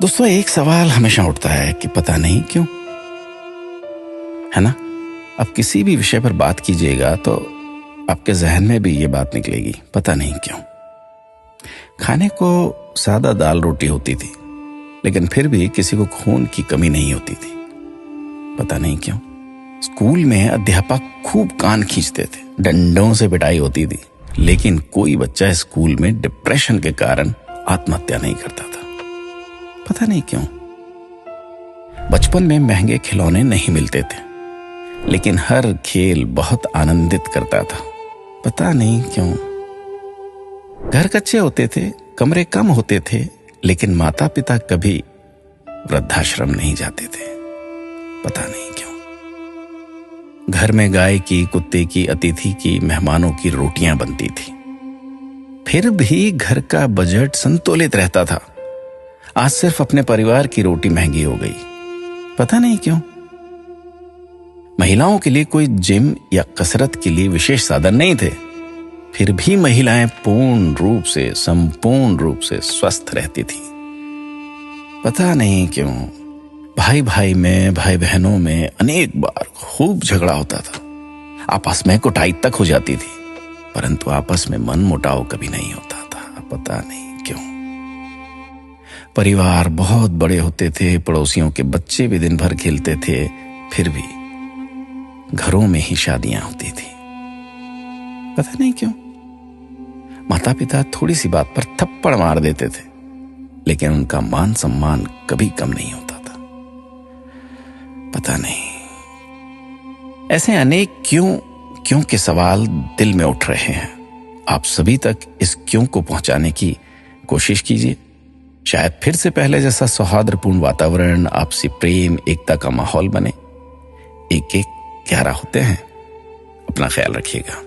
दोस्तों, एक सवाल हमेशा उठता है कि पता नहीं क्यों, है ना। अब किसी भी विषय पर बात कीजिएगा तो आपके जहन में भी ये बात निकलेगी, पता नहीं क्यों। खाने को सादा दाल रोटी होती थी, लेकिन फिर भी किसी को खून की कमी नहीं होती थी, पता नहीं क्यों। स्कूल में अध्यापक खूब कान खींचते थे, डंडों से पिटाई होती थी, लेकिन कोई बच्चा स्कूल में डिप्रेशन के कारण आत्महत्या नहीं करता था, पता नहीं क्यों। बचपन में महंगे खिलौने नहीं मिलते थे, लेकिन हर खेल बहुत आनंदित करता था, पता नहीं क्यों। घर कच्चे होते थे, कमरे कम होते थे, लेकिन माता पिता कभी वृद्धाश्रम नहीं जाते थे, पता नहीं क्यों। घर में गाय की, कुत्ते की, अतिथि की, मेहमानों की रोटियां बनती थी, फिर भी घर का बजट संतुलित रहता था। आज सिर्फ अपने परिवार की रोटी महंगी हो गई, पता नहीं क्यों। महिलाओं के लिए कोई जिम या कसरत के लिए विशेष साधन नहीं थे, फिर भी महिलाएं पूर्ण रूप से, संपूर्ण रूप से स्वस्थ रहती थी, पता नहीं क्यों। भाई भाई में, भाई बहनों में अनेक बार खूब झगड़ा होता था, आपस में कुटाई तक हो जाती थी, परंतु आपस में मन मुटाव कभी नहीं होता था, पता नहीं क्यों। परिवार बहुत बड़े होते थे, पड़ोसियों के बच्चे भी दिन भर खेलते थे, फिर भी घरों में ही शादियां होती थी, पता नहीं क्यों। माता पिता थोड़ी सी बात पर थप्पड़ मार देते थे, लेकिन उनका मान सम्मान कभी कम नहीं होता था, पता नहीं। ऐसे अनेक क्यों के सवाल दिल में उठ रहे हैं। आप सभी तक इस क्यों को पहुंचाने की कोशिश कीजिए। शायद फिर से पहले जैसा सौहार्दपूर्ण वातावरण, आपसी प्रेम, एकता का माहौल बने। एक एक 11 होते हैं। अपना ख्याल रखिएगा।